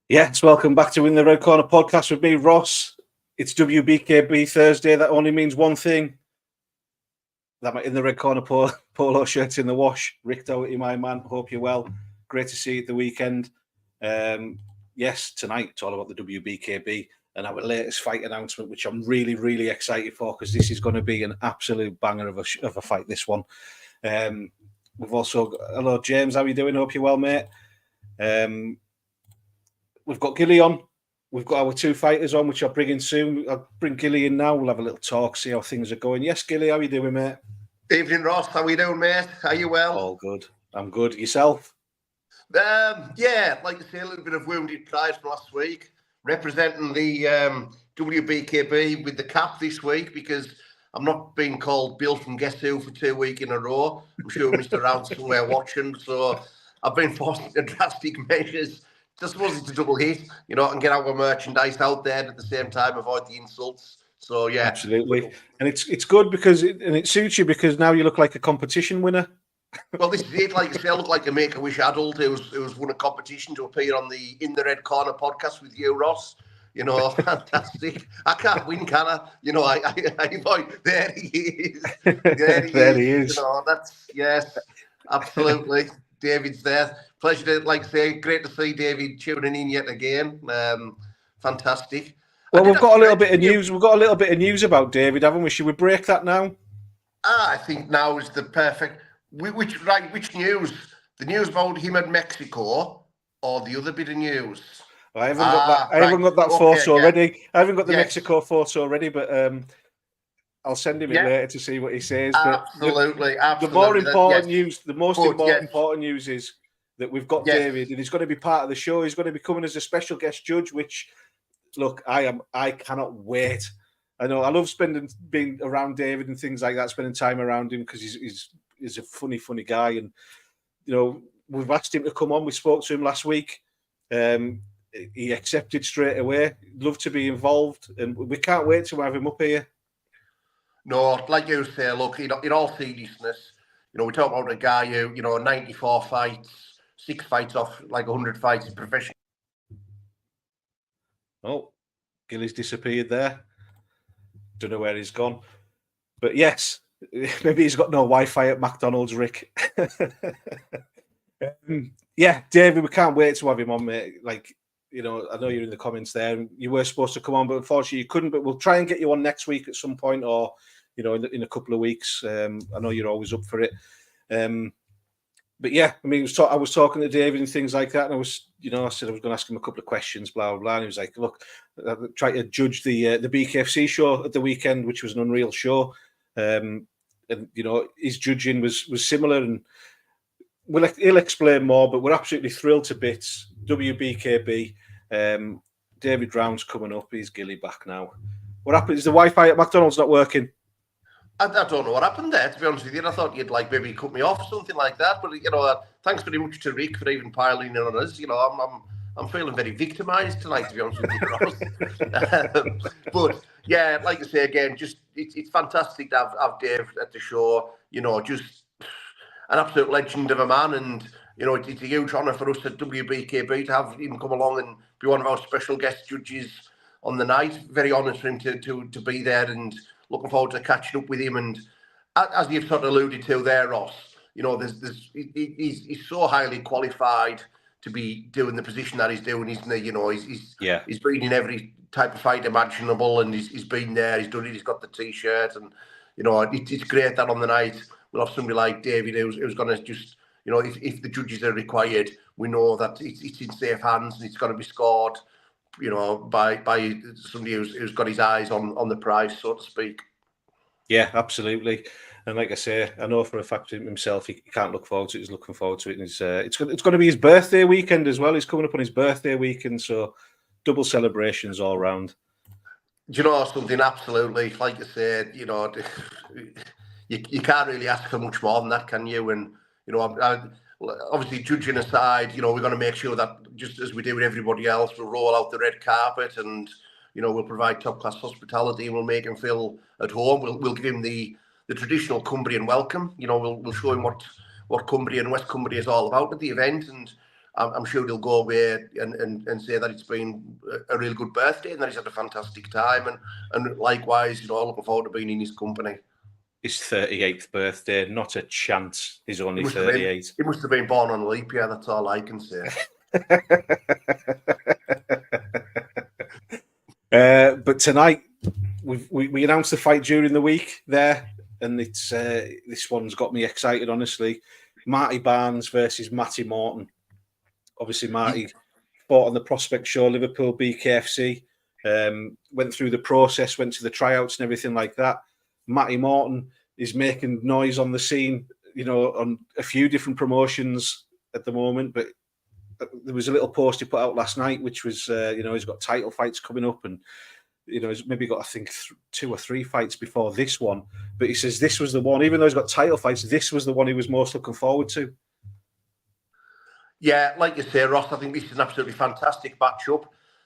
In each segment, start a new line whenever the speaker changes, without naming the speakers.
Yes, welcome back to In the Red Corner podcast with me, Ross. It's Wbkb Thursday. That only means one thing. That my In the Red Corner polo shirt's in the wash. Rick Doherty, my man. Hope you're well. Great to see you at the weekend. Yes, tonight it's all about the Wbkb and our latest fight announcement, which I'm really, really excited for because this is going to be an absolute banger of a fight, this one. We've also got, hello, James. How are you doing? Hope you're well, mate. We've got Gilly on. We've got our two fighters on, which I'll bring in soon. I'll bring Gilly in now. We'll have a little talk, see how things are going. Yes, Gilly, how are you doing, mate?
Evening, Ross. How are you doing, mate? Are you well?
All good. I'm good. Yourself?
Yeah, like to say, a little bit of wounded pride from last week. Representing the Wbkb with the cap this week because I'm not being called Bill from Guess Who for 2 weeks in a row. I'm sure Mr. Round's somewhere watching. So I've been forced into drastic measures. Just suppose it's a double hit, and get our merchandise out there and at the same time avoid the insults. So yeah,
absolutely, and it's good because it suits you because now you look like a competition winner.
Well, this is it. Like I say, I look like a Make-A-Wish adult who's won a competition to appear on the In the Red Corner podcast with you, Ross. Fantastic. I can't win, can I? There he is.
There he is.
Yes, absolutely. David's there. Pleasure to, like I say, great to see David tuning in yet again. Fantastic.
Well, we've got a little bit of news. We've got a little bit of news about David, haven't we? Should we break that now?
I think now is the perfect. Which news? The news about him at Mexico, or the other bit of news?
I haven't got that. I haven't got that photo already. I haven't got the Mexico photo already, but I'll send him it later to see what he says.
Absolutely.
The more important news. The most important news is that we've got David, and he's going to be part of the show. He's going to be coming as a special guest judge. Which, look, I cannot wait. I know I love being around David and things like that, spending time around him because he's a funny guy, and we've asked him to come on. We spoke to him last week. He accepted straight away. Love to be involved, and we can't wait to have him up here.
No, like you say, look, in all seriousness, we talk about a guy who, 94 fights, 6 fights off like 100 fights in professional.
Oh, Gilly's disappeared there. Don't know where he's gone, but yes. Maybe he's got no Wi-Fi at McDonald's, Rick. Yeah, David, we can't wait to have him on, mate. I know you're in the comments there. You were supposed to come on, but unfortunately you couldn't. But we'll try and get you on next week at some point, or in a couple of weeks. I know you're always up for it. But yeah, I mean, I was talking to David and things like that, and I was, I said I was going to ask him a couple of questions, blah blah blah. And he was like, "Look, I tried to judge the BKFC show at the weekend, which was an unreal show." And his judging was similar, and he'll explain more. But we're absolutely thrilled to bits. Wbkb, David Round's coming up. He's Gilly back now. What happened? Is the Wi-Fi at McDonald's not working?
I don't know what happened there, to be honest with you. I thought you'd maybe cut me off or something like that. But thanks very much to Rick for even piling in on us. I'm feeling very victimised tonight, to be honest with you, Ross. But yeah, like I say again, just it's fantastic to have Dave at the show. Just an absolute legend of a man, and it's a huge honour for us at Wbkb to have him come along and be one of our special guest judges on the night. Very honoured for him to be there, and looking forward to catching up with him. And as you've sort of alluded to there, Ross, he's so highly qualified to be doing the position that he's doing, isn't he? He's been in every type of fight imaginable, and he's been there, he's done it, he's got the T-shirt, and it's great that on the night we'll have somebody like David who's going to just, if the judges are required, we know that it's in safe hands and it's going to be scored, by somebody who's got his eyes on the prize, so to speak.
Yeah, absolutely. And like I say, I know for a fact himself, he can't look forward to it. He's looking forward to it. And it's going to be his birthday weekend as well. He's coming up on his birthday weekend, so double celebrations all round.
Do you know something? Absolutely. Like I said, you can't really ask for much more than that, can you? And, obviously judging aside, we're going to make sure that just as we do with everybody else, we'll roll out the red carpet and, we'll provide top-class hospitality and we'll make him feel at home. We'll give him the traditional Cumbrian welcome. We'll show him what Cumbria and West Cumbria is all about at the event. And I'm sure he'll go away and say that it's been a real good birthday and that he's had a fantastic time. And likewise, looking forward to being in his company.
His 38th birthday, not a chance. He's only 38.
He must have been born on a leap year, that's all I can say.
But tonight, we announced the fight during the week there, and it's this one's got me excited, honestly. Marti Barnes versus Matty Morton. Obviously, Marty fought on the Prospect Show, Liverpool BKFC, went through the process, went to the tryouts and everything like that. Matty Morton is making noise on the scene, on a few different promotions at the moment. But there was a little post he put out last night, which was, he's got title fights coming up, and he's maybe got, I think, 2 or 3 fights before this one. But he says this was the one, even though he's got title fights, this was the one he was most looking forward to.
Yeah, like you say, Ross, I think this is an absolutely fantastic matchup.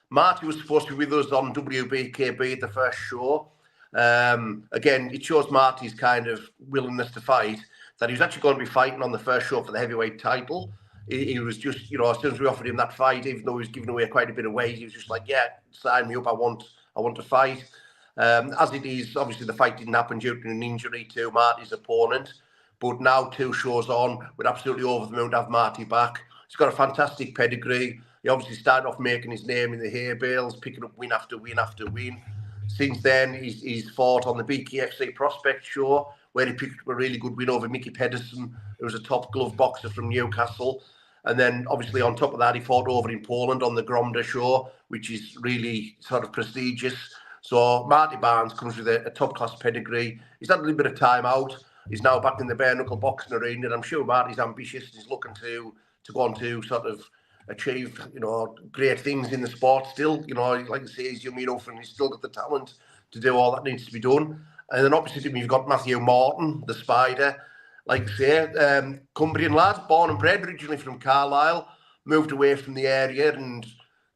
Marty was supposed to be with us on Wbkb at the first show. Again, it shows Marty's kind of willingness to fight, that he was actually going to be fighting on the first show for the heavyweight title. He was just, as soon as we offered him that fight, even though he was giving away quite a bit of weight, he was just like, yeah, sign me up, I want to fight. As it is, obviously the fight didn't happen due to an injury to Marty's opponent, but now 2 shows on, we're absolutely over the moon to have Marty back. He's got a fantastic pedigree. He obviously started off making his name in the hay bales, picking up win after win after win. Since then, he's fought on the BKFC Prospect Show, where he picked up a really good win over Mickey Pedersen, who was a top glove boxer from Newcastle. And then, obviously, on top of that, he fought over in Poland on the Gromda Show, which is really sort of prestigious. So Marti Barnes comes with a top-class pedigree. He's had a little bit of time out. He's now back in the bare knuckle boxing arena, and I'm sure Marty's ambitious. He's looking to go on to sort of achieve, great things in the sport still. Like I say, he's young enough and he's still got the talent to do all that needs to be done. And then opposite him, you've got Matty Morton, the Spider. Like I say, Cumbrian lad, born and bred, originally from Carlisle, moved away from the area and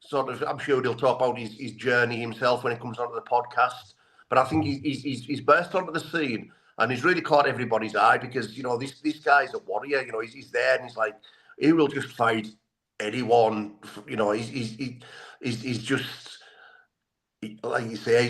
sort of, I'm sure he'll talk about his journey himself when he comes onto the podcast. But I think he's burst onto the scene and he's really caught everybody's eye because, this guy's a warrior. He's there and he's like, he will just fight anyone. He's just, like you say,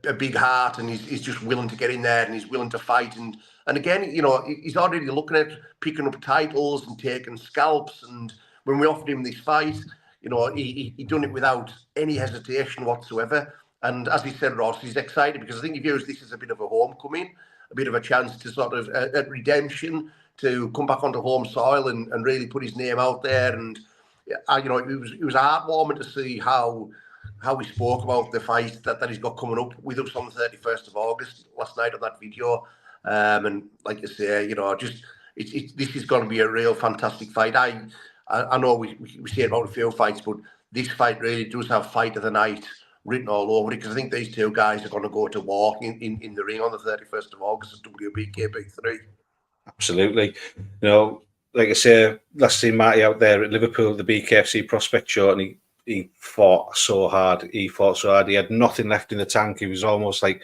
a big heart, and he's just willing to get in there and he's willing to fight. And again, he's already looking at picking up titles and taking scalps. And when we offered him this fight, he done it without any hesitation whatsoever. And as he said, Ross, he's excited because I think he views this as a bit of a homecoming, a bit of a chance to sort of at redemption, to come back onto home soil and really put his name out there. And it was heartwarming to see how he spoke about the fight that he's got coming up with us on the 31st of August last night on that video. And like I say, this is going to be a real fantastic fight. I know we say about a few fights, but this fight really does have fight of the night written all over it, because I think these 2 guys are going to go to war in the ring on the 31st of August at Wbkb 3.
Absolutely. Like I say, last seen Marty out there at Liverpool, the BKFC Prospect Show, and he fought so hard. He had nothing left in the tank. He was almost like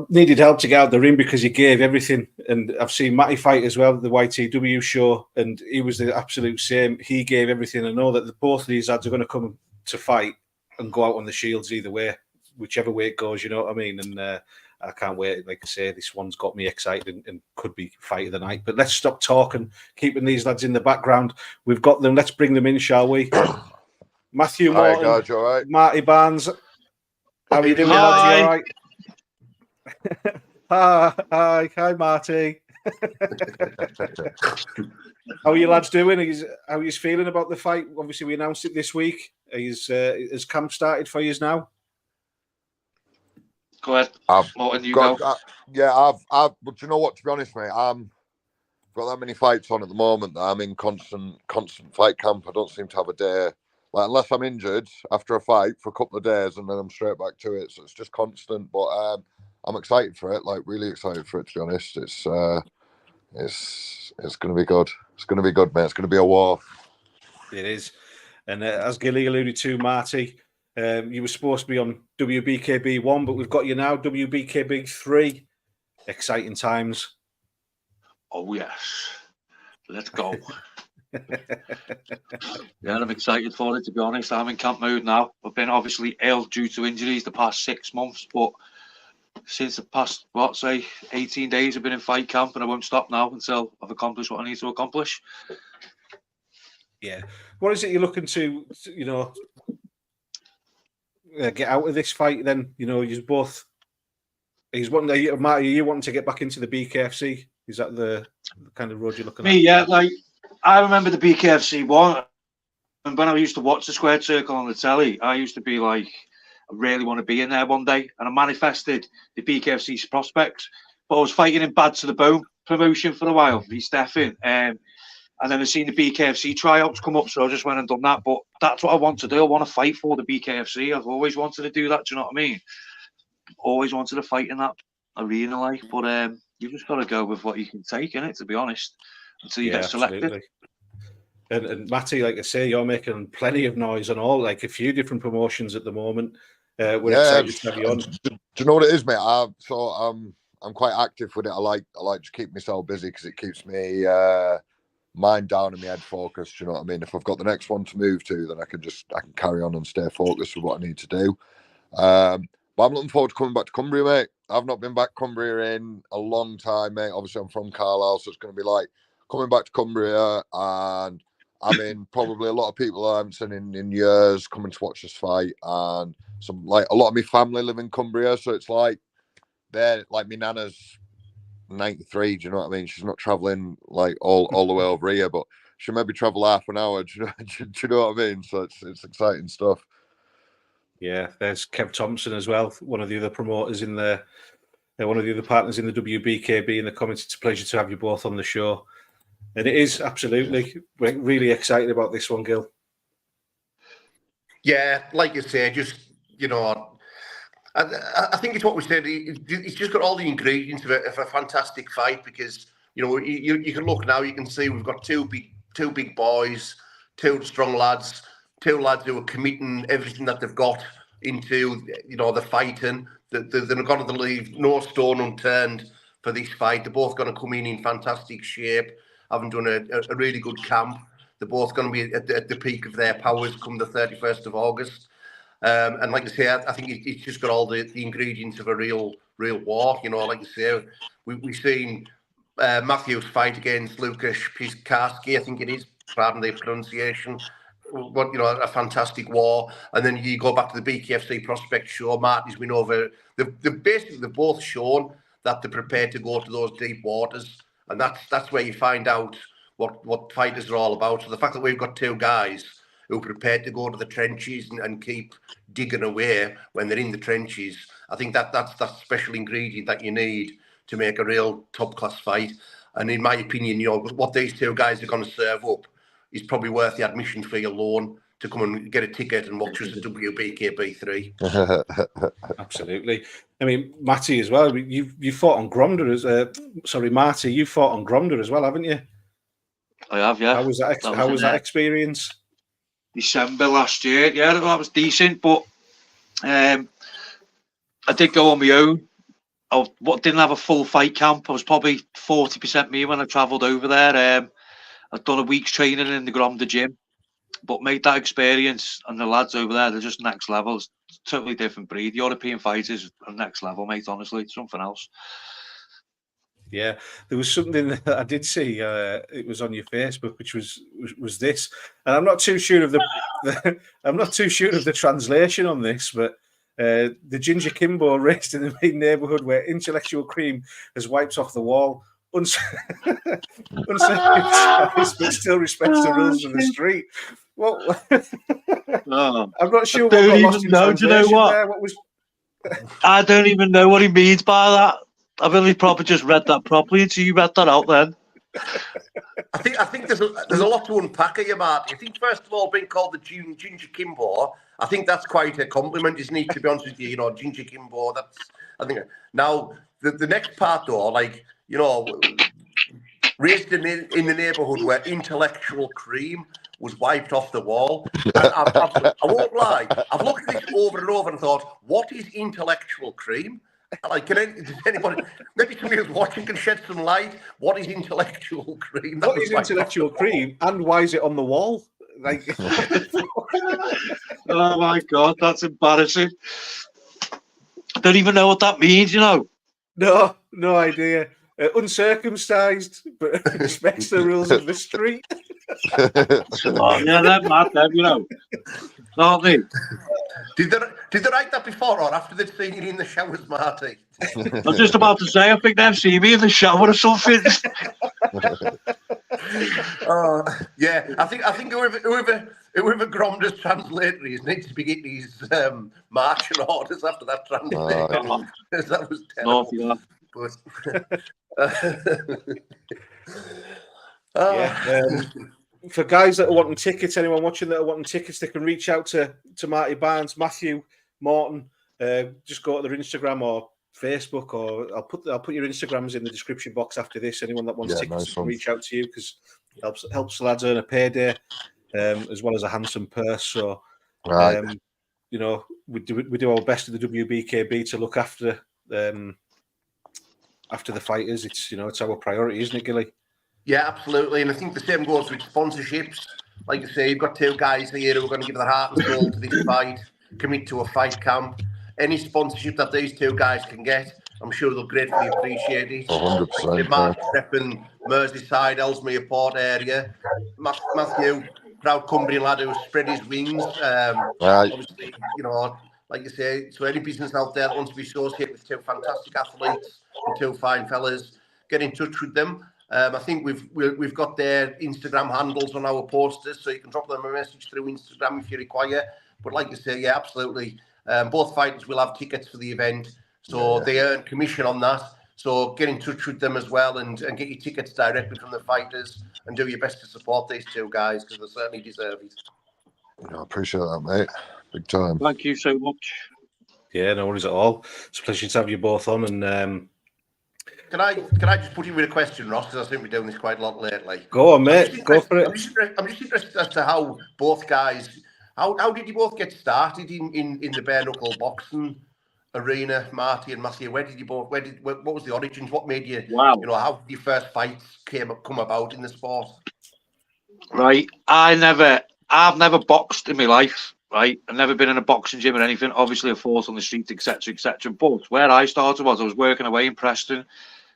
needed help to get out the ring because he gave everything. And I've seen Matty fight as well at the YTW show, and he was the absolute same. He gave everything. I know that both of these lads are going to come to fight and go out on the shields either way, whichever way it goes, you know what I mean? And I can't wait. Like I say, this one's got me excited and could be fight of the night. But let's stop talking, keeping these lads in the background. We've got them. Let's bring them in, shall we? Matthew Morton,
hi guys, you all right?
Marti Barnes. How are you doing,
Hi.
lads? You all right? Hi, Marty. How are you lads doing? How are you feeling about the fight? Obviously, we announced it this week. Has camp started for you now?
Go ahead, Morton, you
go.
I've.
But you know what? To be honest, mate, I've got that many fights on at the moment that I'm in constant fight camp. I don't seem to have a day, unless I'm injured after a fight for a couple of days, and then I'm straight back to it. So it's just constant. But I'm excited for it. Really excited for it. To be honest, it's going to be good. It's going to be good, mate. It's going to be a war.
It is. And as Gilly alluded to, Marty, you were supposed to be on Wbkb 1, but we've got you now, Wbkb 3. Exciting times.
Oh, yes. Let's go.
Yeah, I'm excited for it, to be honest. I'm in camp mode now. I've been obviously ill due to injuries the past 6 months, but since the past, 18 days I've been in fight camp, and I won't stop now until I've accomplished what I need to accomplish.
Yeah. What is it you're looking to get out of this fight then? You both... Marty, are you wanting to get back into the BKFC? Is that the kind of road you're looking at?
Me, yeah. Like, I remember the BKFC one, and when I used to watch the squared circle on the telly, I used to be like, I really want to be in there one day, and I manifested the BKFC's prospects. But I was fighting in Bad to the Bone promotion for a while, Stefan, and then I seen the BKFC tryouts come up, so I just went and done that. But that's what I want to do. I want to fight for the BKFC. I've always wanted to do that. Do you know what I mean? Always wanted to fight in that arena, like. But you've just got to go with what you can take, innit, to be honest, until you get selected.
Absolutely. And Matty, like I say, you're making plenty of noise on all, like a few different promotions at the moment. We're excited to have you on.
Do you know what it is, mate? I'm quite active with it. I like to keep myself busy because it keeps me mind down and my head focused. You know what I mean? If I've got the next one to move to, then I can carry on and stay focused with what I need to do. But I'm looking forward to coming back to Cumbria, mate. I've not been back Cumbria in a long time, mate. Obviously, I'm from Carlisle, so it's going to be like coming back to Cumbria, and I mean, probably a lot of people I haven't seen in years coming to watch this fight, and a lot of my family live in Cumbria, so it's like they're like, my nana's 93. Do you know what I mean? She's not traveling like all the way over here, but she'll maybe travel half an hour. Do you know what I mean? So it's exciting stuff.
Yeah, there's Kev Thompson as well, one of the other promoters in there, one of the other partners in the WBKB in the comments. It's a pleasure to have you both on the show. And it is, absolutely. We're really excited about this one, Gil.
Yeah, like you say, just, I think it's what we said. It's just got all the ingredients of a fantastic fight, because, you can look now, you can see we've got two big boys, two strong lads, two lads who are committing everything that they've got into, the fighting. They're going to leave no stone unturned for this fight. They're both going to come in fantastic shape, having done a really good camp. They're both going to be at the peak of their powers come the 31st of August. And like I say, I think it's just got all the ingredients of a real war. Like you say, we've seen Matthew's fight against Lucas Piskarski, I think it is, pardon the pronunciation. But, a fantastic war. And then you go back to the BKFC prospect show, Marty's win over. They've both shown that they're prepared to go to those deep waters. And that's where you find out what fighters are all about. So the fact that we've got two guys who are prepared to go to the trenches and keep digging away when they're in the trenches, I think that's that special ingredient that you need to make a real top-class fight. And in my opinion, what these two guys are going to serve up is probably worth the admission fee alone to come and get a ticket and watch us at WBKB 3.
Absolutely. I mean, Matty as well. You fought on Gromda Marty, you fought on Gromda as well, haven't you?
I have, yeah.
How was that experience?
December last year. Yeah, that was decent, but I did go on my own. I didn't have a full fight camp. I was probably 40% me when I travelled over there. I've done a week's training in the Gromda gym, but made that experience, and the lads over there, they're just next level. It's a totally different breed. European fighters are next level, mate, honestly. It's something else.
Yeah, there was something that I did see. It was on your Facebook, which was this, and I'm not too sure of the translation on this, but the Ginger Kimbo raised in the main neighbourhood where intellectual cream has wiped off the wall. Uncircumcised, but still respects the rules of the street. Well, I'm not sure.
I don't even know. Do you know what? I don't even know what he means by that. I've only probably just read that properly until you read that out then.
I think there's a lot to unpack here, Marty. I think, first of all, being called the Ginger Kimbo, I think that's quite a compliment, isn't it? To be honest with you, Ginger Kimbo. I think. Now, the next part, though, raised in the neighbourhood where intellectual cream was wiped off the wall. And I won't lie, I've looked at this over and over and thought, what is intellectual cream? Like, does anybody, maybe somebody who's watching can shed some light? What is intellectual cream?
What is intellectual cream, and why is it on the wall? Like,
Oh my God, that's embarrassing. I don't even know what that means, you know.
no idea. Uncircumcised, but respects the rules of the street.
Oh, yeah, they're mad, them, you know. Aren't they?
Did they write that before or after they'd seen you in the showers, Marty?
I was just about to say, I think they've seen me in the shower or something.
Yeah, I think whoever Gromda's translator is needs to be getting his marching orders after that translation. That was terrible.
For guys that are wanting tickets, anyone watching that are wanting tickets, they can reach out to Marty Barnes, Matthew Morton. Just go to their Instagram or Facebook, or I'll put your Instagrams in the description box after this. Anyone that wants tickets can reach out to you, because helps the lads earn a payday, as well as a handsome purse. So, you know, we do our best at the Wbkb to look after the fighters. It's our priority, isn't it, Gilly?
Yeah, absolutely. And I think the same goes with sponsorships. Like I say, you've got two guys here who are going to give their heart and soul to this fight, commit to a fight camp. Any sponsorship that these two guys can get, I'm sure they'll gratefully appreciate it.
100%.
Mark Treppen, Merseyside, Ellesmere Port area. Matthew, proud Cumbrian lad who spread his wings. Obviously, you know, like you say, so any business out there that wants to be associated with two fantastic athletes and two fine fellas, get in touch with them. I think we've got their Instagram handles on our posters, so you can drop them a message through Instagram if you require. But like you say, yeah, absolutely. Both fighters will have tickets for the event, so they earn commission on that. So get in touch with them as well and get your tickets directly from the fighters and do your best to support these two guys, because they certainly deserve it.
I appreciate that, mate. Big time.
Thank you so much.
Yeah, no worries at all. It's a pleasure to have you both on. And
Can I just put you with a question, Ross? Because I think we're doing this quite a lot lately.
Go on, mate. Go for it.
I'm just interested as to how both guys. How did you both get started in the bare knuckle boxing arena, Marty and Matthew? What was the origins? What made you?
Wow.
You know, how did your first fights come about in the sport?
Right. I've never boxed in my life. Right. I've never been in a boxing gym or anything. Obviously, I fought on the street, etc., etc. But where I started was I was working away in Preston.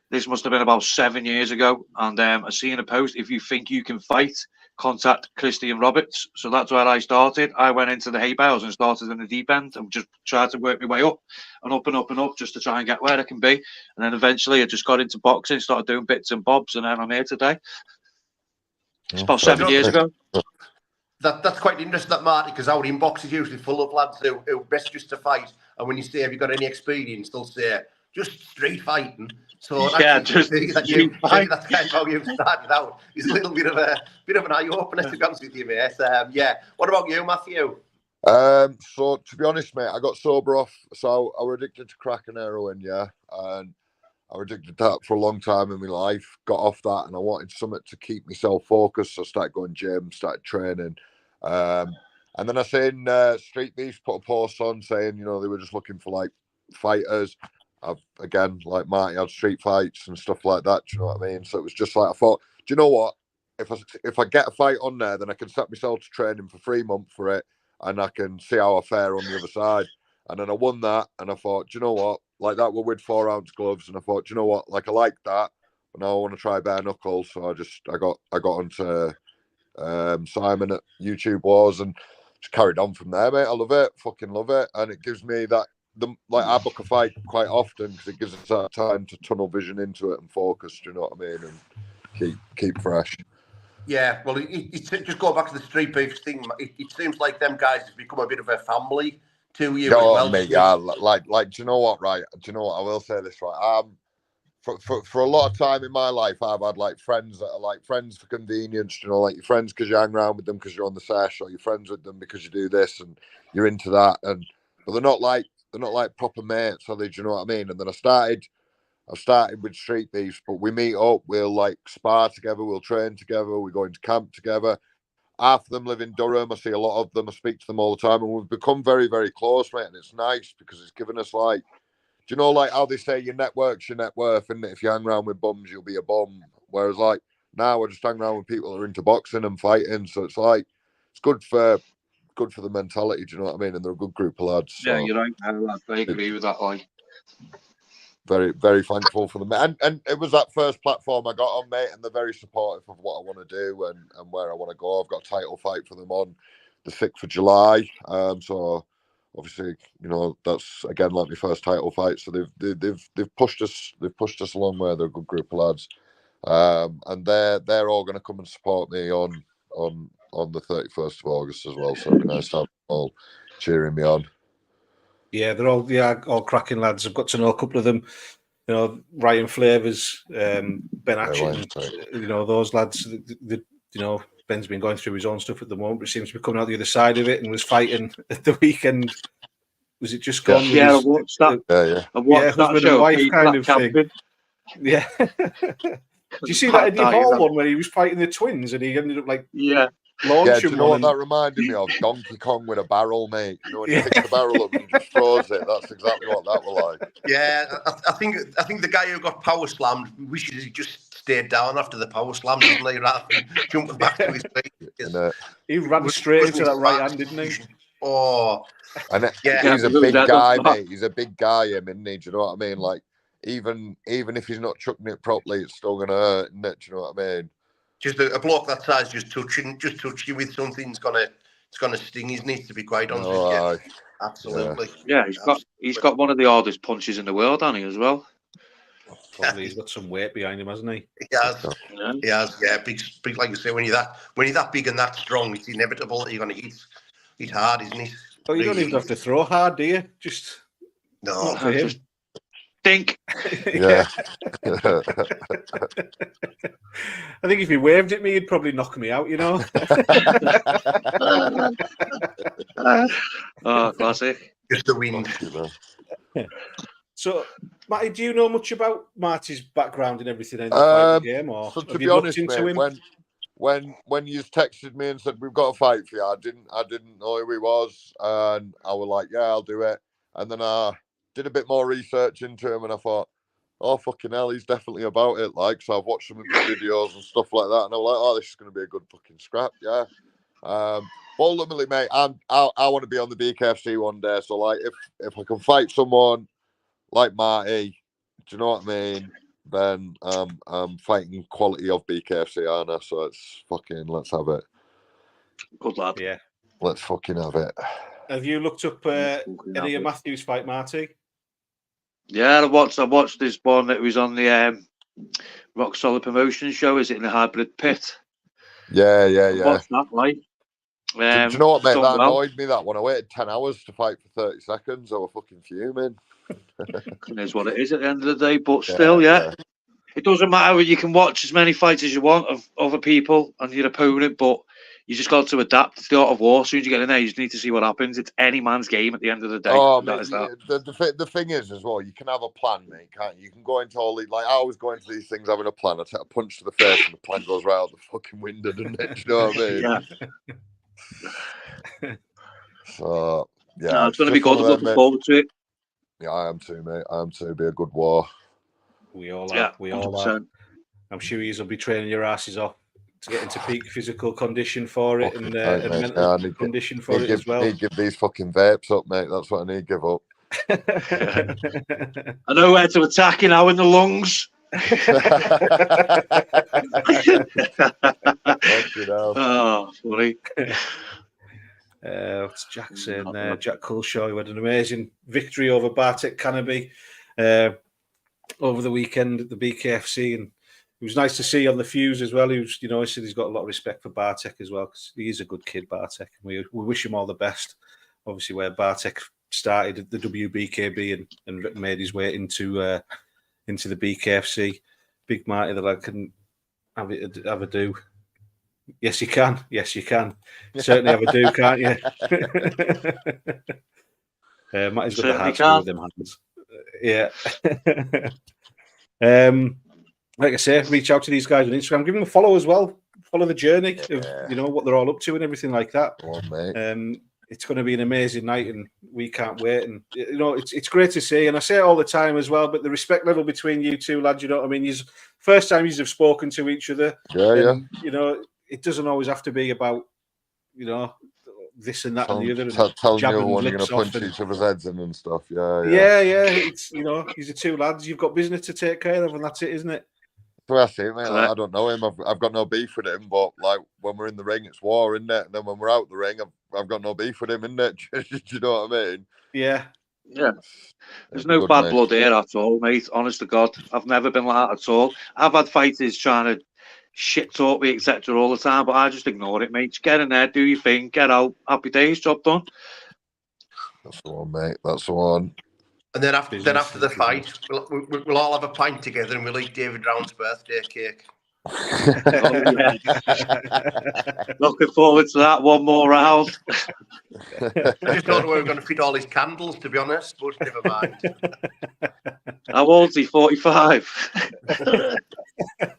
This must have been about 7 years ago, and I seen a post: if you think you can fight, contact Christian Roberts. So that's where I started. I went into the hay bales and started in the deep end and just tried to work my way up and up and up and up, just to try and get where I can be. And then eventually I just got into boxing, started doing bits and bobs, and then I'm here today. It's about 7 years ago.
That's quite interesting, that, Marty, because our inbox is usually full of lads who best just to fight. And when you say, have you got any experience, they'll say, just street fighting. So that's kind of how you started out. It's a little bit of an eye opener, to be honest with you, mate. What about you, Matthew?
So to be honest, mate, I got sober off. So I was addicted to crack and heroin, and I was addicted to that for a long time in my life. Got off that, and I wanted something to keep myself focused. So I started going gym, started training, and then I seen Street Beefs put a post on saying, you know, they were just looking for like fighters. I've, again, like Marty, had street fights and stuff like that. Do you know what I mean? So it was just like, I thought, do you know what? If I get a fight on there, then I can set myself to training for 3 months for it, and I can see how I fare on the other side. And then I won that, and I thought, do you know what? Like, that were with 4-ounce gloves, and I thought, do you know what? Like, I like that, but now I want to try bare knuckles. So I got onto Simon at YouTube Wars and just carried on from there, mate. I love it, fucking love it, and it gives me that. I book a fight quite often because it gives us that time to tunnel vision into it and focus. Do you know what I mean? And keep fresh.
Yeah, well, it just go back to the Street Beefs thing. It seems like them guys have become a bit of a family to you.
Mate, yeah, like, do you know what? Right? Do you know what? I will say this, right? For a lot of time in my life, I've had like friends that are like friends for convenience. You know, like your friends because you hang around with them because you're on the sesh, or you're friends with them because you do this and you're into that. But they're not like proper mates, are they? Do you know what I mean? And then I started with Street Beefs, but we meet up, we'll like spar together, we'll train together, we go into camp together. Half of them live in Durham. I see a lot of them, I speak to them all the time, and we've become very, very close, mate. And it's nice because it's given us like, you know, like how they say your network's your net worth, and if you hang around with bums, you'll be a bum. Whereas like now, I just hang around with people who are into boxing and fighting, so it's like it's good for the mentality. Do you know what I mean? And they're a good group of lads. So.
Yeah, you're right. I agree with that. Like,
very, very thankful for them, and it was that first platform I got on, mate, and they're very supportive of what I want to do and where I want to go. I've got a title fight for them on the 6th of July. So obviously, you know, that's again like my first title fight. So they've pushed us a long way. They're a good group of lads, and they're all going to come and support me on the 31st of August as well. So it'd be nice to have them all cheering me on.
Yeah, they're all cracking lads. I've got to know a couple of them. You know, Ryan Flavors, Ben Atchison, you know, those lads. You know, Ben's been going through his own stuff at the moment, but seems to be coming out the other side of it and was fighting at the weekend. Was it just gone?
Yeah, I watched that.
Yeah.
I watched that
husband
show,
and wife kind of thing. Yeah. Did you see that Eddie Hall one where he was fighting the twins and he ended up like launching
do you know what that reminded me of? Donkey Kong with a barrel, mate. You know, when he picks the barrel up and just throws it. That's exactly what that was like.
Yeah, I think the guy who got power slammed wishes he just stayed down after the power slam, doesn't he? Rather than jumping back to his feet.
He ran straight into that right hand, didn't he?
Oh,
and
yeah.
He's a big guy, mate. He's a big guy, him, isn't he? Do you know what I mean? Like, even if he's not chucking it properly, it's still gonna hurt, isn't it? Do you know what I mean?
Just a bloke that size, just touching you with something, it's gonna sting. He needs to be quite honest with you. Absolutely.
Yeah, he's got one of the hardest punches in the world, hasn't he, as well?
Probably he's got some weight behind him, hasn't he?
He has. Yeah, big. Like you say, when you're that big and that strong, it's inevitable that you're gonna hit hard, isn't it?
Oh, you don't even have to throw hard, do you? Just
no.
For him.
Just think.
Yeah.
I think if he waved at me, he'd probably knock me out, you know.
Oh, classic.
Just the wind.
So, Matty, do you know much about Marty's background and everything in the fighting game? Or
so to be honest, mate, when you texted me and said we've got a fight for you, I didn't know who he was, and I was like, yeah, I'll do it. And then I did a bit more research into him, and I thought, oh fucking hell, he's definitely about it. Like, so I've watched some of his videos and stuff like that, and I was like, oh, this is going to be a good fucking scrap, yeah. But ultimately, mate, I want to be on the BKFC one day. So like, if I can fight someone like Marty, do you know what I mean? Then I'm fighting quality of BKFC, aren't I? So it's fucking, let's have it.
Good lad.
Yeah.
Let's fucking have it.
Have you looked up any of Matthew's fight, Marty?
Yeah, I watched this one that was on the Rock Solid Promotion show. Is it in the Hybrid Pit?
Yeah.
Watched that, like.
Do you know what, mate? That annoyed me, that one. I waited 10 hours to fight for 30 seconds. I was fucking fuming.
It is what it is at the end of the day, but still, yeah. It doesn't matter. You can watch as many fights as you want of other people and your opponent, but you just got to adapt. It's the art of war. As soon as you get in there, you just need to see what happens. It's any man's game at the end of the day.
Oh,
that
mate,
is that.
The thing is, as well, you can have a plan, mate, can't you? You can go into all these, like, I always go into these things having a plan. I take a punch to the face and the plan goes right out the fucking window, doesn't it? Do you know what I mean? So, yeah.
No, it's going to be good. I'm looking forward to it.
Yeah, I am too, mate. I am too. It'll be a good war.
We all are.
Yeah,
we all 100%. Are. I'm sure you'll be training your asses off to get into peak physical condition for it and mental condition for it as well.
I need to give these fucking vapes up, mate. That's what I need to give up.
I know where to attack now in the lungs. Oh, funny.
What's Jack saying there? Jack Culshaw, who had an amazing victory over Bartek Canopy over the weekend at the BKFC, and it was nice to see on the Fuse as well. He was, he said he's got a lot of respect for Bartek as well because he is a good kid, Bartek, and we wish him all the best. Obviously, where Bartek started at the WBKB and made his way into the BKFC. Big Marty that I can have a do. Yes, you can. Yes, you can. Certainly have a do, can't you? Matty's got the heart to do with them hands. Yeah. Like I say, reach out to these guys on Instagram. Give them a follow as well. Follow the journey of what they're all up to and everything like that.
Oh, mate.
it's going to be an amazing night, and we can't wait. And you know, it's great to see. And I say it all the time as well. But the respect level between you two lads, you know what I mean. You first time you have spoken to each other.
Yeah.
You know, it doesn't always have to be about, you know, this and that and the other. And
telling the other one you're
lips
going to punch each other's heads in and stuff. Yeah.
It's, you know, these are two lads. You've got business to take care of, and that's it, isn't it?
Well, that's it, mate. Like, I don't know him. I've got no beef with him. But like when we're in the ring, it's war, isn't it? And then when we're out the ring, I've got no beef with him, isn't it? Do you know what I mean?
Yeah.
There's no bad blood here at all, mate. Honest to God, I've never been like that at all. I've had fighters trying to shit talk me, etc. all the time, but I just ignore it, mate. Just get in there, do your thing, get out. Happy days, job done.
That's the one, mate. That's the one.
And then after the fight, we'll all have a pint together and we'll eat David Round's birthday cake.
Looking forward to that. One more round.
I just don't know where we're going to fit all these candles, to be honest, but never mind.
How old's he? 45.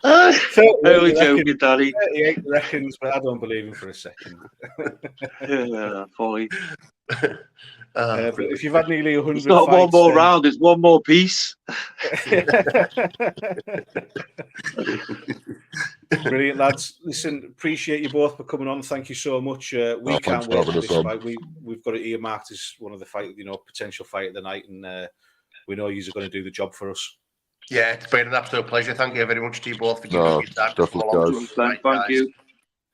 Only joking, Daddy.
38 reckons, but I don't believe him for a second.
Yeah, fully.
But if you've had nearly 100
it's not
fights,
one more round, it's one more piece.
Brilliant, lads. Listen, appreciate you both for coming on. Thank you so much. We can't wait for this fight. We've got it earmarked as one of the potential fight of the night, and we know you're going to do the job for us.
Yeah, it's been an absolute pleasure. Thank you very much to you both for giving me time to come along.
Thank you.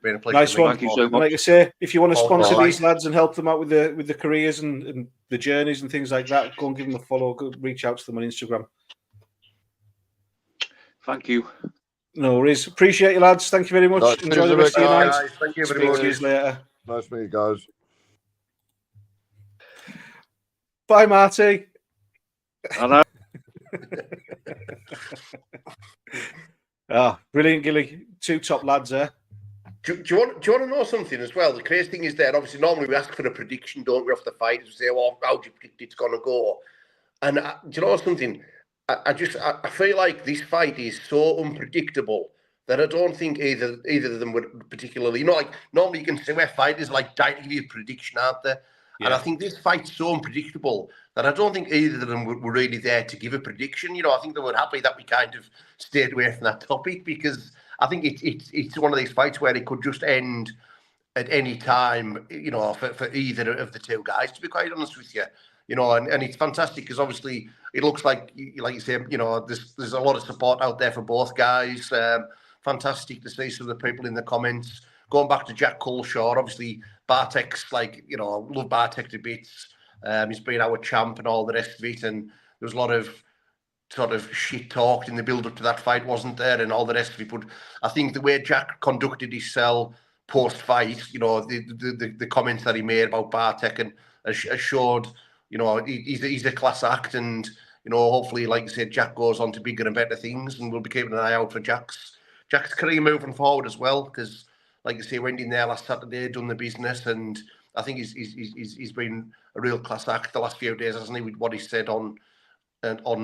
Been a pleasure.
Nice one.
Thank you so much.
Like I say, if you want to sponsor these lads and help them out with the careers and the journeys and things like that, go and give them a follow. Go reach out to them on Instagram.
Thank you.
No worries. Appreciate you, lads. Thank you very much.
Right,
enjoy the rest of your night.
Thank you very much.
See you later.
Nice to meet you guys.
Bye, Marty.
Hello.
Brilliant, Gilly. Two top lads there.
Do you want to know something as well? The crazy thing is that obviously normally we ask for a prediction, don't we, off the fight? We say, well, how do you predict it's going to go? And do you know something? I feel like this fight is so unpredictable that I don't think either of them would particularly, like normally you can say where fighters like die to give you a prediction, aren't they? Yeah. And I think this fight's so unpredictable that I don't think either of them were really there to give a prediction. I think they were happy that we kind of stayed away from that topic because I think it's one of these fights where it could just end at any time, for either of the two guys, to be quite honest with you. And it's fantastic because obviously it looks like you say, there's a lot of support out there for both guys. Fantastic to see some of the people in the comments. Going back to Jack Culshaw, obviously Bartek's love Bartek to bits. He's been our champ and all the rest of it. And there was a lot of sort of shit talked in the build up to that fight, wasn't there? And all the rest of it. But I think the way Jack conducted his cell post fight, the comments that he made about Bartek and assured, he's a class act. And, hopefully, like you said, Jack goes on to bigger and better things. And we'll be keeping an eye out for Jack's career moving forward as well. Because, like you say, went in there last Saturday, done the business. And I think he's been a real class act the last few days, hasn't he, with what he said on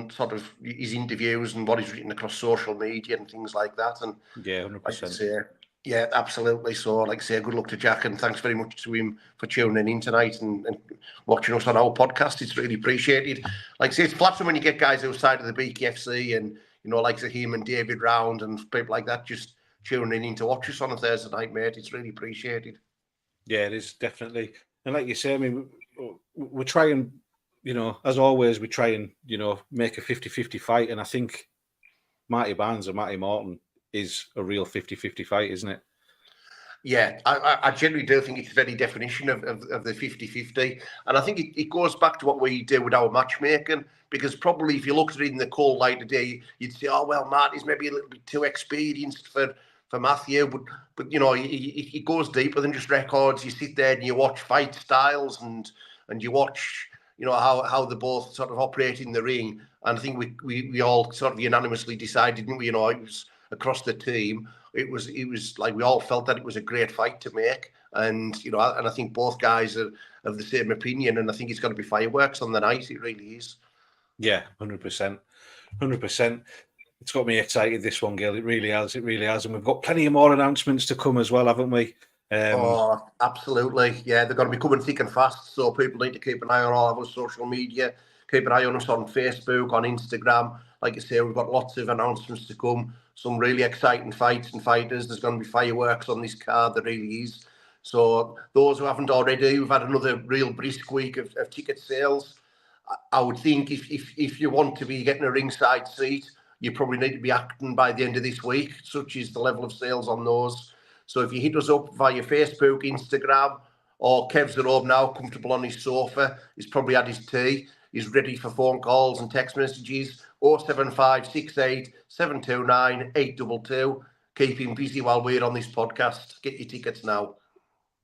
sort of his interviews and what he's written across social media and things like that. And
yeah, 100%.
Yeah, absolutely. So, like I say, good luck to Jack, and thanks very much to him for tuning in tonight and watching us on our podcast. It's really appreciated. Like I say, it's flattering when you get guys outside of the BKFC and, like him and David Round and people like that just tuning in to watch us on a Thursday night, mate. It's really appreciated.
Yeah, it is, definitely. And like you say, I mean, we're trying, as always, we try and, make a 50-50 fight. And I think Marti Barnes and Matty Morton is a real 50-50 fight, isn't it?
Yeah, I generally do think it's the very definition of the 50-50. And I think it goes back to what we do with our matchmaking, because probably if you looked at it in the cold light today, you'd say, oh, well, Marty's maybe a little bit too experienced for Matthew. But it goes deeper than just records. You sit there and you watch fight styles and you watch, how they both sort of operate in the ring. And I think we all sort of unanimously decided, didn't we? It was across the team. It was like we all felt that it was a great fight to make, and and I think both guys are of the same opinion, and I think it's going to be fireworks on the night. It really is.
Yeah, 100%, 100%. It's got me excited, this one, Gil. It really has, and we've got plenty of more announcements to come as well, haven't we?
Oh, absolutely. Yeah, they're going to be coming thick and fast, so people need to keep an eye on all of our social media, keep an eye on us on Facebook, on Instagram. Like I say, we've got lots of announcements to come, some really exciting fights and fighters. There's going to be fireworks on this card, there really is. So those who haven't already, we've had another real brisk week of ticket sales. I would think if you want to be getting a ringside seat, you probably need to be acting by the end of this week, such is the level of sales on those. So if you hit us up via Facebook, Instagram, or Kev's at home now, comfortable on his sofa, he's probably had his tea, he's ready for phone calls and text messages, 07568 729 822. Keep him busy while we're on this podcast. Get your tickets now.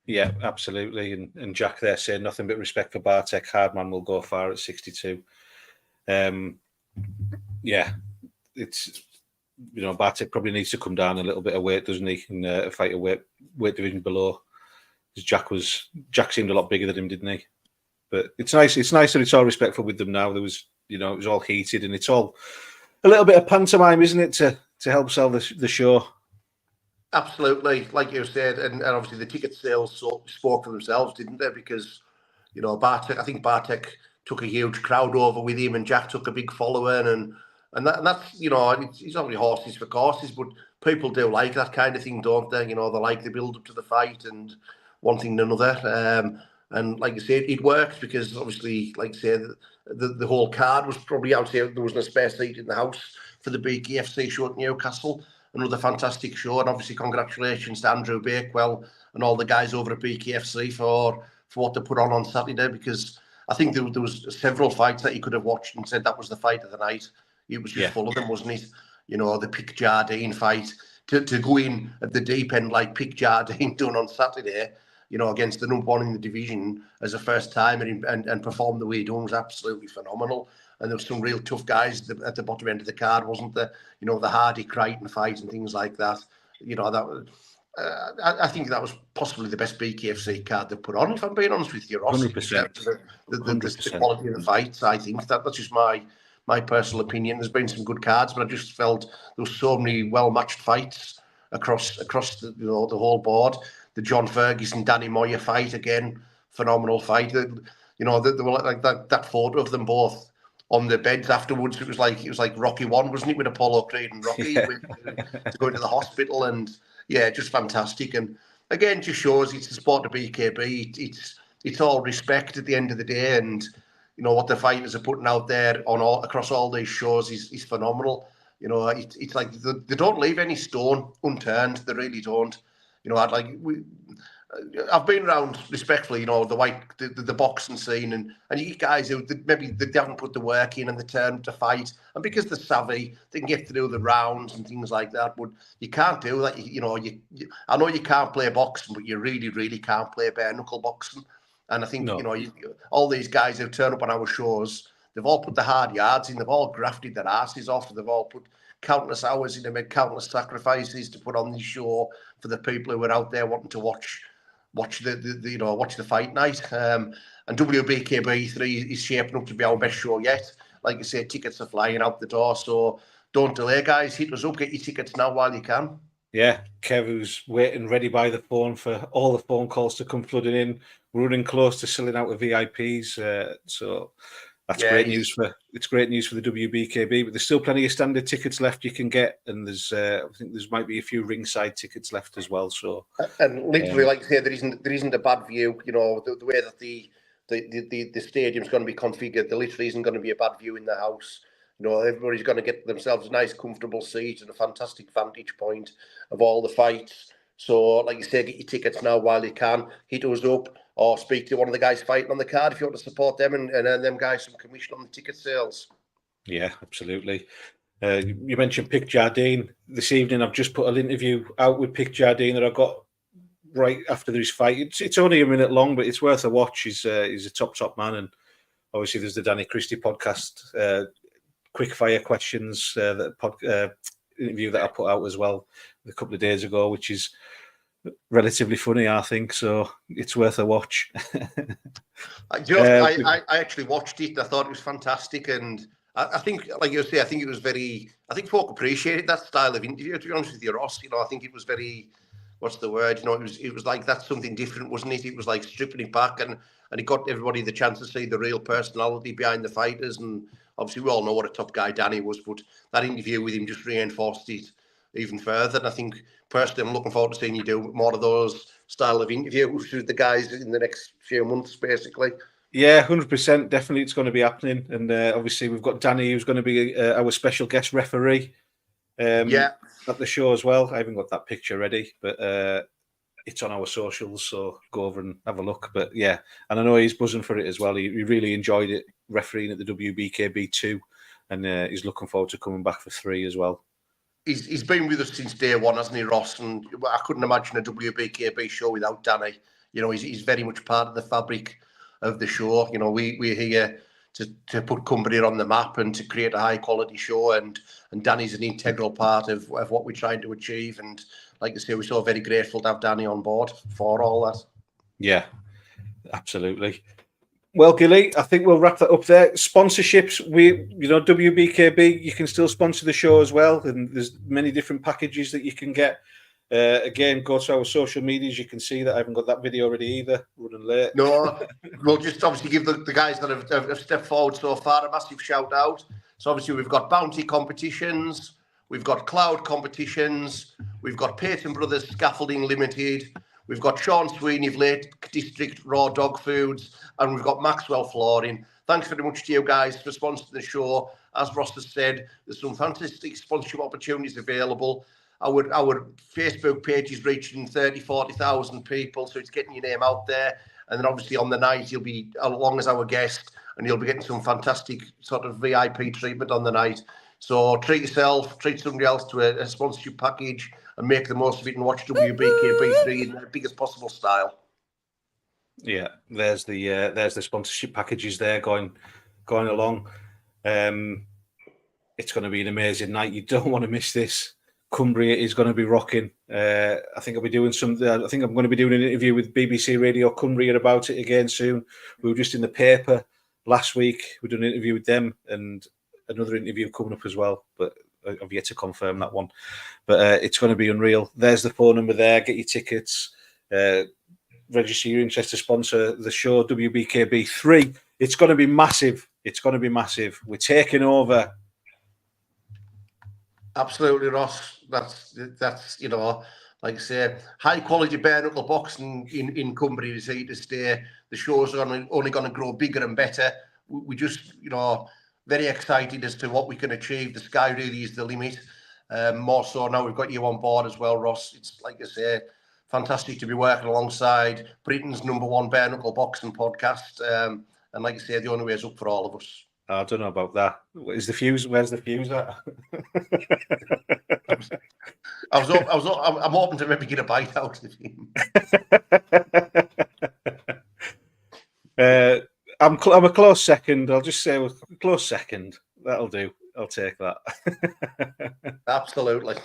Yeah, absolutely. And Jack there saying nothing but respect for Bartek. Hardman will go far at 62. Yeah, it's... Bartek probably needs to come down a little bit of weight, doesn't he, and fight a weight division below. Because Jack seemed a lot bigger than him, didn't he? But it's nice. It's nice that it's all respectful with them now. There was, it was all heated, and it's all a little bit of pantomime, isn't it, to help sell the show?
Absolutely, like you said, and obviously the ticket sales spoke for themselves, didn't they? Because Bartek, I think Bartek took a huge crowd over with him, and Jack took a big following, and that's, it's only horses for courses, but people do like that kind of thing, don't they? They like the build up to the fight and one thing and another. And like I said, it works because obviously, like I said, the whole card was probably out there. There wasn't a spare seat in the house for the BKFC show at Newcastle. Another fantastic show, and obviously congratulations to Andrew Bakewell and all the guys over at BKFC for what they put on Saturday, because I think there was several fights that you could have watched and said that was the fight of the night. It was just full of them, wasn't it? The Pick Jardine fight. To go in at the deep end like Pick Jardine done on Saturday, against the number one in the division as a first time and perform the way he done was absolutely phenomenal. And there was some real tough guys at the bottom end of the card, wasn't there? The Hardy Crichton fight and things like that. I think that was possibly the best BKFC card they put on, if I'm being honest with you, Ross.
100%.
The quality of the fights, I think. That's just my personal opinion. There's been some good cards, but I just felt there was so many well-matched fights across the whole board. The John Ferguson, Danny Moyer fight, again, phenomenal fight. They were like that photo of them both on the beds afterwards. It was like Rocky 1, wasn't it, with Apollo Creed and Rocky to go into the hospital, and just fantastic. And again, just shows it's the sport of BKB. It's all respect at the end of the day, and what the fighters are putting out there across all these shows is phenomenal. It's like they don't leave any stone unturned. They really don't. I've been around, respectfully, the boxing scene, and you get guys who maybe they haven't put the work in and they turn to fight, and because they're savvy, they can get through the rounds and things like that. But you can't do that. I know you can't play boxing, but you really, really can't play bare knuckle boxing. And I think all these guys who turn up on our shows, they've all put the hard yards in. They've all grafted their asses off. They've all put countless hours in. They made countless sacrifices to put on this show for the people who are out there wanting to watch the fight night. And WBKB 3 is shaping up to be our best show yet. Like I say, tickets are flying out the door. So don't delay, guys. Hit us up. Get your tickets now while you can.
Yeah, Kev, who's waiting ready by the phone for all the phone calls to come flooding in. We're running close to selling out of VIPs, so that's great news for the WBKB. But there's still plenty of standard tickets left you can get, and there's I think there might be a few ringside tickets left as well. So
and literally, like I say, there isn't a bad view. The way that the stadium's going to be configured, there literally isn't going to be a bad view in the house. Everybody's going to get themselves a nice, comfortable seat and a fantastic vantage point of all the fights. So, like you say, get your tickets now while you can. Hit us up or speak to one of the guys fighting on the card if you want to support them and earn them guys some commission on the ticket sales.
Yeah, absolutely. You mentioned Pick Jardine this evening. I've just put an interview out with Pick Jardine that I got right after his fight. It's only a minute long, but it's worth a watch. He's a top man, and obviously there's the Danny Christie podcast. Quick fire questions interview that I put out as well a couple of days ago, which is relatively funny, I think. So it's worth a watch.
I actually watched it. I thought it was fantastic, and I think, like you say, I think it was I think folk appreciated that style of interview. To be honest with you, Ross, I think it was very what's the word? You know, it was like that's something different, wasn't it? It was like stripping it back, and it got everybody the chance to see the real personality behind the fighters. And obviously, we all know what a top guy Danny was, but that interview with him just reinforced it even further. And I think personally, I'm looking forward to seeing you do more of those style of interviews with the guys in the next few months, basically.
Yeah, 100%. Definitely, it's going to be happening. And obviously, we've got Danny, who's going to be our special guest referee at the show as well. I haven't got that picture ready, but it's on our socials, so go over and have a look. But yeah, and I know he's buzzing for it as well. He really enjoyed it refereeing at the WBKB 2, and he's looking forward to coming back for 3 as well.
He's been with us since day one, hasn't he, Ross? And I couldn't imagine a WBKB show without Danny. You know, he's very much part of the fabric of the show. You know, we're here to put Cumbria on the map and to create a high quality show, and Danny's an integral part of what we're trying to achieve. And like I say, we're so very grateful to have Danny on board for all that.
Yeah, absolutely. Well, Gilly, I think we'll wrap that up there. Sponsorships, WBKB, you can still sponsor the show as well, and there's many different packages that you can get. Again, go to our social medias. You can see that I haven't got that video ready either. Running late.
No, we'll just obviously give the guys that have stepped forward so far a massive shout out. So obviously we've got bounty competitions, we've got cloud competitions, we've got Peyton Brothers Scaffolding Limited, we've got Sean Sweeney of Lake District Raw Dog Foods, and we've got Maxwell Flooring. Thanks very much to you guys for sponsoring the show. As Ross has said, there's some fantastic sponsorship opportunities available. Our Facebook page is reaching 40,000 people, so it's getting your name out there. And then obviously on the night, you'll be along as our guest, and you'll be getting some fantastic sort of VIP treatment on the night. So treat yourself, treat somebody else to a sponsorship package, and make the most of it and watch WBKB 3 in the biggest possible style.
Yeah, there's the sponsorship packages there going along. It's going to be an amazing night. You don't want to miss this. Cumbria is going to be rocking. I think I'm going to be doing an interview with BBC Radio Cumbria about it again soon. We were just in the paper last week. We're doing an interview with them, and another interview coming up as well, but I've yet to confirm that one. But it's going to be unreal. There's the phone number there. Get your tickets. Register your interest to sponsor the show, WBKB 3. It's going to be massive. It's going to be massive. We're taking over.
Absolutely, Ross. That's like I say, high quality bare knuckle boxing in Cumbria is here to stay. The show's only going to grow bigger and better. We just, very excited as to what we can achieve. The sky really is the limit. More so now we've got you on board as well, Ross. It's like I say, fantastic to be working alongside Britain's #1 bare knuckle boxing podcast. And like I say, the only way is up for all of us.
I don't know about that. Is the fuse? Where's the fuse at?
I'm hoping to maybe get a bite out of him.
I'm a close second. I'll just say a close second. That'll do. I'll take that.
Absolutely.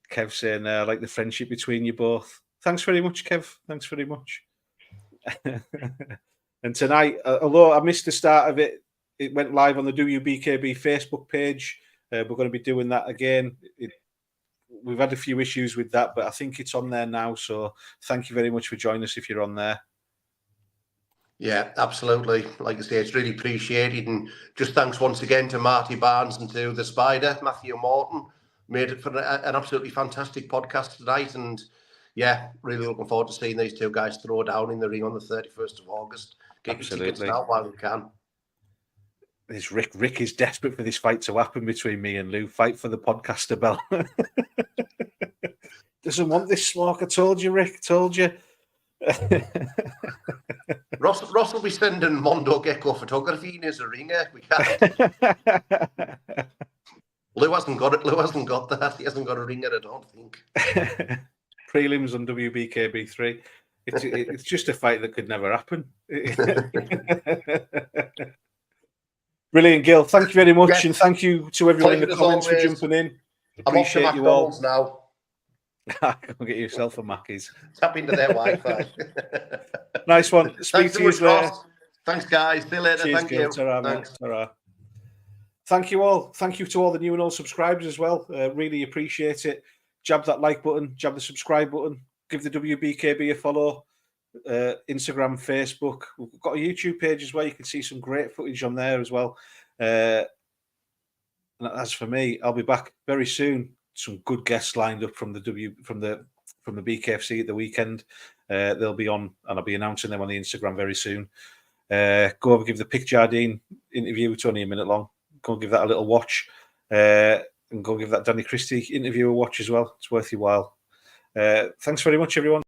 Kev saying I like the friendship between you both. Thanks very much, Kev. Thanks very much. And tonight, although I missed the start of it, it went live on the WBKB Facebook page. We're going to be doing that again. We've had a few issues with that, but I think it's on there now. So thank you very much for joining us if you're on there.
Yeah, absolutely. Like I say, it's really appreciated. And just thanks once again to Marti Barnes and to the Spider, Matty Morton. Made it for an absolutely fantastic podcast tonight. And yeah, really looking forward to seeing these two guys throw down in the ring on the 31st of August. Get your tickets now while we can.
This Rick is desperate for this fight to happen between me and Lou. Fight for the podcaster bell. Doesn't want this smoke. I told you, Rick. Told you.
Ross will be sending Mondo Gecko photography in as a ringer. We can't. Lou hasn't got it. Lou hasn't got that. He hasn't got a ringer, I don't think.
Prelims on WBKB 3. It's just a fight that could never happen. Brilliant, Gil. Thank you very much, and thank you to everyone in the comments for jumping in. Appreciate you all.
Now.
Go get yourself a Mackey's.
Tap into their Wi-Fi.
Nice one. Speak to you later.
Thanks, guys. See you later.
Cheers,
Thank
Gil.
you.
Ta-ra, mate. Ta-ra. Thank you all. Thank you to all the new and old subscribers as well. Really appreciate it. Jab that like button. Jab the subscribe button. give the WBKB a follow. Instagram, Facebook. We've got a YouTube page as well. You can see some great footage on there as well. And as for me, I'll be back very soon. Some good guests lined up from the BKFC at the weekend. They'll be on, and I'll be announcing them on the Instagram very soon. Go over, give the Pick Jardine interview. It's only a minute long. Go and give that a little watch. And go and give that Danny Christie interview a watch as well. It's worth your while. Thanks very much, everyone.